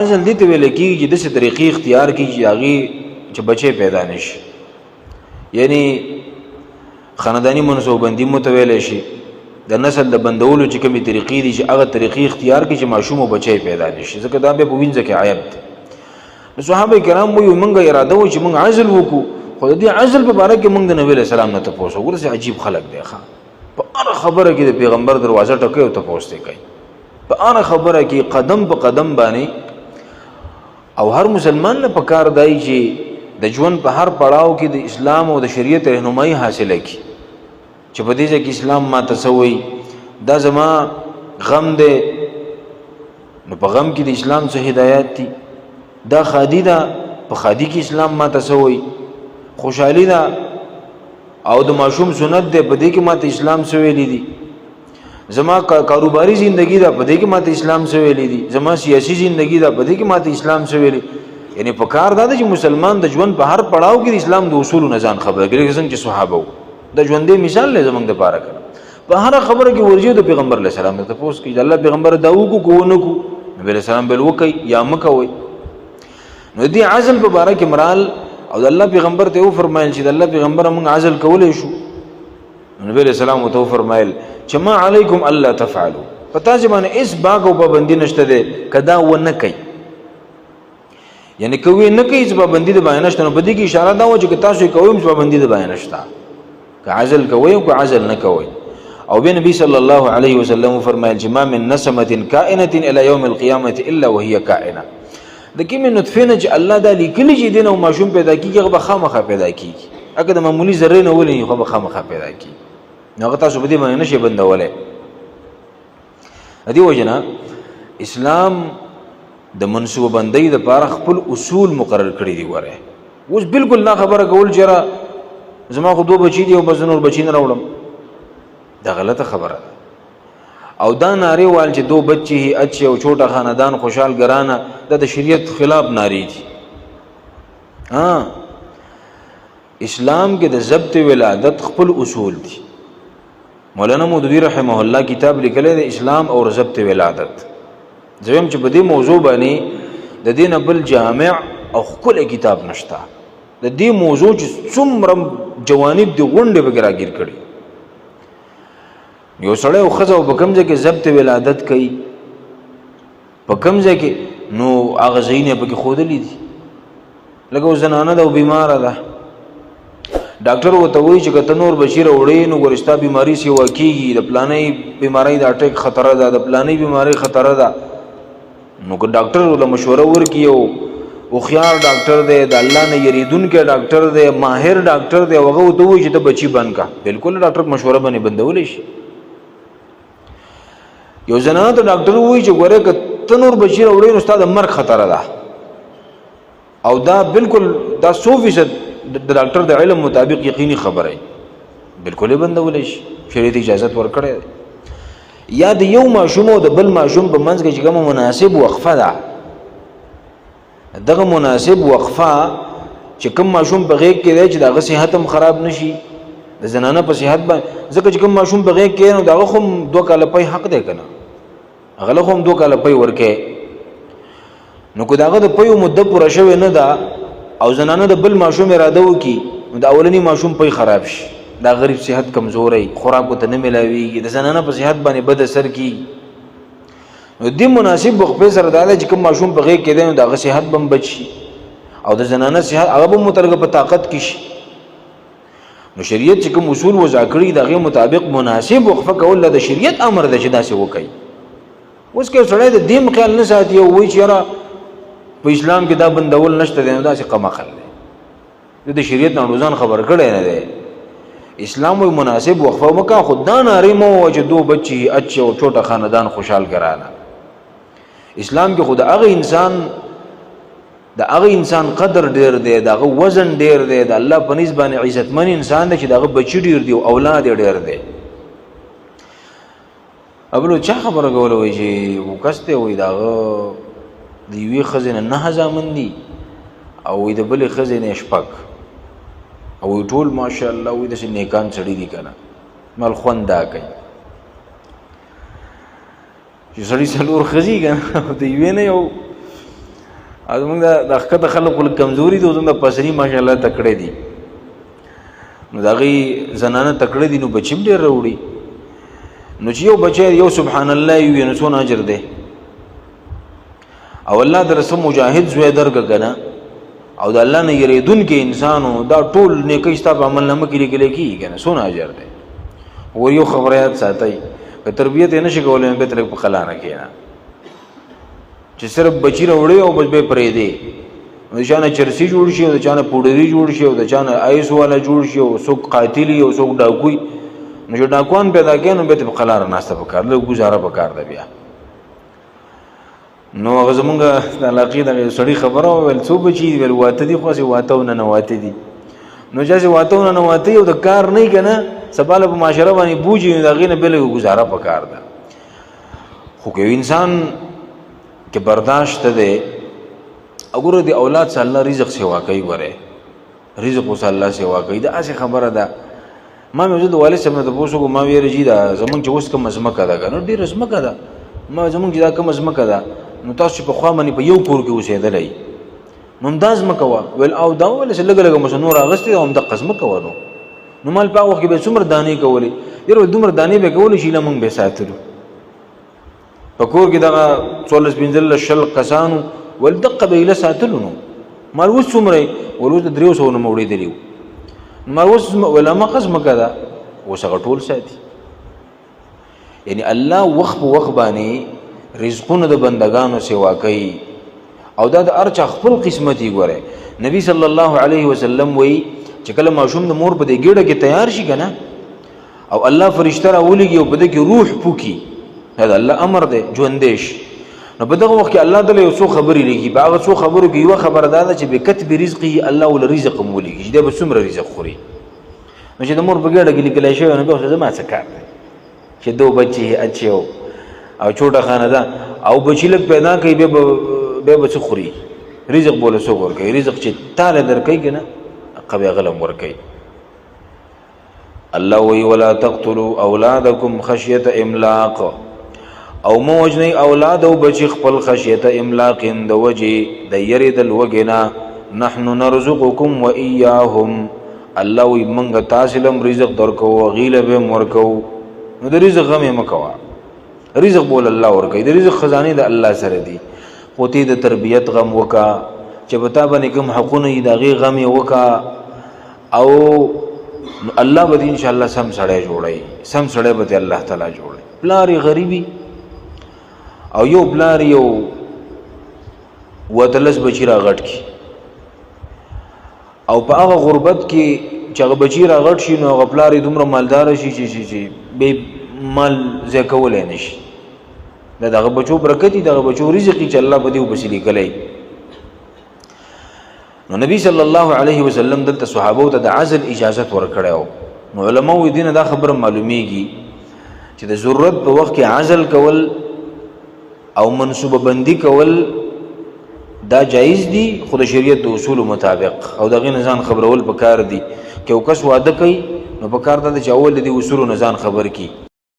عزل دې ته ویل کېږي چې داسې طریقې اختیار کړي چې هغې چې بچی پیدا نه شي، یعنی خانداني منصوبندي مو ته ویلی شي، د نسل د بندولو چې کومې طریقې دي چې هغه طریقې اختیار کړي چې ماشوم او بچی پیدا نه شي، ځکه دا بیا په وینځه کې عیب دی. نو صحابه کرام وایي موږ اراده وه چې موږ عزل وکړو، خو د دې عزل په باره کې موږ د نبي علیه السلام نه تپوس وکړو. ورسې عجیب خلک دی ښه، په هره خبره کې د پیغمبر دروازه ټکوي او تپوس دی کوي، په هره خبره کې قدم په قدم باندې. او هر مسلمان نه پکار دی چې د ژوند په هر پړاو کې د اسلام او د شریعت رهنمایي حاصله کړي، چې په دې ځای کې اسلام ما ته څه وایي، دا زما غم دی نو په غم کې د اسلام څه هدایات دي، دا خادي ده په خادي کې اسلام ما ته څه وایي، خوشحالي ده او د ماشوم سنت دی په دې کې ما ته اسلام څه ویلي دي، زما کاروباری زندگی دا په دې کې ماته اسلام څه ویلي دي، زما سیاسي زندگی دا په دې کې ماته اسلام څه ویلي. یعنی په کار دا چې مسلمان د ژوند په هر پړاو کې د اسلام د اصولو نه ځان خبره کړي، څنګه چې صحابه وو د ژوندې مثال له زمونږ دپاره کړه. په هر خبره کې ورجو د پیغمبر علیه السلام ته تپوس کوي، د الله پیغمبر دا وکړو که ونه کړو، نبي علیه السلام به وکړئ یا مه کوئ. نو دې عزل په باره کې مرال او د الله پیغمبر ته وفرمایل چې د الله پیغمبر موږ عزل کولی شو، نبی علیہ السلام ته فرمایل چې ما علیکم الله تفعلوا، پتا چې باندې اس باغ او پابندی نشته ده کدا و نه کوي، یعنی کوي نه کوي چې پابندی ده باندې نشته. نو په دې کې اشاره دا و چې تاسو کوئ چې پابندی ده باندې نشته، که عزل کوي او که عزل نه کوي. او به نبی صلی الله علیه وسلم فرمایل چې ما من نسمه کائنه الى یوم القیامه الا وهي کائنه، د کومې نطفه نه چې الله دا لیکلی چې دین او ماشوم پیدا کیږي هغه به خامخا پیدا کیږي، اګه د معمولی ذره نه ولې خو به خامخا پیدا کیږي، نو هغه تاسو په دې باندې نشي بندولی. دې وجه نه اسلام د منصوبه بندۍ دپاره خپل اصول مقرر کړي دي. ګوره اوس بالکل نه خبره کول چې یاره زما خو 2 بچي دي او بس نور بچي نه راوړم، دا غلطه خبره ده. او دا نارې وال چې 2 بچي هي اچھے او چھوٹا خاندان خوشحال ګرانه، دا د شریعت خلاف نارې دي. اسلام کې د ضبط ولادت خپل اصول دي. مولانا مودودی رحمه الله کتاب لیکلی دی اسلام او ضبط ولادت. زویم چې په دې موضوع باندې د دې نه بل جامع او ښکلی کتاب نشته، د دې موضوع چې څومره جوانب دي غونډې پکې راګیر کړي. یو سړی او ښځه او په کوم ځای کې ضبط ولادت کوي، په کوم ځای کې، نو هغه ځایونه پکې ښودلي دي. لکه اوس زنانه ده او بیماره ده، ډاکټر ورته وایي چې که ته نور بچي راوړې نو ګورې ستا بیماري سیوا کېږي، د پلانۍ بیمارۍ د اټیک خطره ده، د پلانۍ بیمارۍ خطره ده. نو که ډاکټر ورله مشوره ورکړي او هوښیار ډاکټر دی، د الله نه یریدونکی ډاکټر دی، ماهر ډاکټر دی، هغه ورته وایي چې ته بچي بند کړه، بالکل ډاکټر مشوره باندې بندولی شي. یو زنانه ته ډاکټر وایي چې ګوره که ته نور بچي راوړې نو ستا د مرګ خطره ده، او دا بالکل دا 100% د ډاکټر د علم مطابق یقیني خبره بالکل بندولی شي، شریعت اجازت ورکړی. یا د یو ماشوم او د بل ماشوم په منځ کې چې کومه مناسب وقفه ده، دغه مناسب وقفه چې کوم ماشوم په غېږ کې دی چې د هغه صحت هم خراب نشي، د زنانه په صحت باندې، ځکه چې کوم ماشوم په غېږ کې نو د هغه خو 2 کاله پی حق دی که نه، هغه له خو 2 کاله پی ورکوي. نو که د هغه د پیو مده پوره شوې نه ده او زنانه د بل ماشوم اراده وکړي نو د اولني ماشوم پی خراب شي، دا غریب صحت کمزوری، خوراک ورته نه میلاویږي، د زنانه په صحت باندې بد اثر کیږي. نو دې مناسب وقفې سره دا ده چې کوم ماشوم په غېږ کې دی نو د هغه صحت به هم بچ شي او د زنانه صحت هغه به مترګه په طاقت کې شي. نو شریعت چې کوم اصول وضع کړي د هغې مطابق مناسب وقفه کول د شریعت امر ده چې داسې وکړي. اوس که سړی د دې خیال نه ساتي او وایي چې یاره په اسلام کې دا بندول نشته دی، نو داسې قمقل دی، د شریعت نه ځان خبر کړی نه دی. اسلام وی مناسب وقفه وکړه، خو دا نارې مه ووایه چې 2 بچي اچھے او چھوٹا خاندان خوشحال ګرانه. اسلام کې خو د هغه انسان قدر ډېر دی، د هغه وزن ډېر دی، د الله په نسبت باندې عزتمن انسان دی چې د هغه بچي ډېر دی او اولاد یې ډېر دی. ابلو چا خبره کوله وایي چې وکس دی، وایي د هغه د یوې ښځې نه 9 زامن دي او وایي د بلې ښځې نه 6 او ټول ماشاءالله وایي داسې نیکان سړي دي که نه، مال خوند دا کوي چې سړي 4 ښځې که نه د یوې نه یو زمونږ د ښکته خلکو کمزوري دي، زمونږ د پسري ماشاءالله تکړه دي، نو د هغې زنانه تکړه دي، نو بچي هم ډېر راوړي. نو چې یو بچی یو سبحان الله وي نو څونه اجر دی. او الله در سره مجاهد زوی درکړه که نه، او د الله نه یریدونکی انسان و، دا ټول نیکۍ ستا په عملنامه کې لیکلی کېږي که نه، څونه اجر دی. ور یو خبره یاد ساتئ، که تربیت یې نه شي کولی نو بیا ترې په خلانه کښېنه، چې صرف بچي راوړی او بس بیا پرېږدې، نو د چا نه چرسي جوړ شي، او د چا نه پوډري جوړ شي، او د چا نه آیس والا جوړ شي، او څوک قاتل وي او څوک ډاکو وي، نو چې ډاکوان پیدا کړي نو بیا ته په قلاره ناسته پکار ده، ګزاره پکار ده بیا. نو هغه زمونږ د علاقې دغه سړي خبره وویل څو بچي دي؟ ویل واته دي، خو هسې واته او ننواته دي. نو چې هسې واته او ننواته او د کار نه وي که نه، سبا له په معاشره باندې بوجي، نو د هغې نه بیا لږ ګزاره پکار ده. خو که یو انسان کې برداشت دی، وګوره د اولاد سره الله رزق سیوا کوي، ګوره رزق اوس الله سیوا کوي، دا هسې خبره ده. ما مې د والد صاحب نه تپوس وکړو، ما ویل چې دا زمونږ چې اوس کومه ځمکه ده که نه، ډېره ځمکه ده، ما زمونږ چې دا کومه ځمکه ده، نو تاسو چې پخوا باندې په یو کور کې اوسېدلی، نو همدا ځمکه وه. ویل او دا وویل چې لږه لږه مو څه نور اخیستې ده، همدغه ځمکه وه. نو مال په هغه وخت کې به څومره دانې کولې؟ یاره دومره دانې به کولې چې ایله مونږ به ساتلو په کور کې دغه 14 15 شل کسانو، ول دقه به ایله ساتلو. نو مال اوس څومره یې؟ ول اوس د 300 نه مو وړېدلي وو. مال اوس ویل هماغه ځمکه ده، اوس هغه ټول ساتي. یعنی الله وخت په وخت باندې رزقونه د بندگانو سیوا کوي، او دا د هر چا خپل قسمت یې. ګوره نبی صلی الله علیه وسلم وایي چې کله ماشوم د مور په دې ګېډه کې تیار شي که نه، او الله فرشته راولېږي او په دې کې روح پوکي، دا د الله امر دی ژوندی شي، نو په دغه وخت کې الله تعالی یو څو خبرې لیکي. په هغه څو خبرو کې یوه خبره دا ده چې بکتب رزقه، الله ول رزق هم ولیکي چې دی به څومره رزق خوري. نو چې د مور په ګېډه کې لیکلی شوی نو بیا خو زما څه کار دی چې دو بچې اچھے او چوټه خاندان او بچي لږ پیدا کوي، بیا به څه خوري؟ رزق بوله څوک ورکوي؟ رزق چې تاله درکوي که نه، هغه بیا غله هم ورکوي. الله وایي ولا تقتلوا اولادکم خشیة املاق، او مو وجنئ اولاد او بچي خپل خشیة املاق، د وجې د یرې د لوږې نه، نحن نرزقکم و ایاهم، الله وایي موږ تاسې له هم رزق درکوو، هغې له به هم ورکوو. نو د رزق غم یې مه کوه، رزق بول الله ورکوي، د رزق خزانې د الله سره دي. خو ته د تربیت غم وکړه، چې په تا باندې کوم حقونه دي د هغې غم یې وکړه، او الله به دې انشاءالله سم سړی جوړوي، سم سړی به دې الله تعالی جوړوي. پلار یې غریبي او یو پلار یو وتلس بچي راغټ کړي، او په هغه غربت کې چې هغه بچي راغټ شي، نو هغه پلار یې دومره مالدار شي چې بې مال ځای کولی نه شي. دا دغه بچو برکت دي، دغه بچو رزق چې الله په دې وپسې لیکلی. نو نبی صلی الله علیه وسلم دلته صحابو ته د عزل اجازت ورکړی و. نو علماو دې نه دا خبره معلومیږي چې د ضرورت په وخت کې عزل کول او منصوبه بندي کول دا جایز دي، خو د شریعت د اصولو مطابق، او دغې نه ځان خبرول پکار دي. که یو کس واده کوي نو پکار ده چې اول د دې اصولو نه ځان خبر کړي.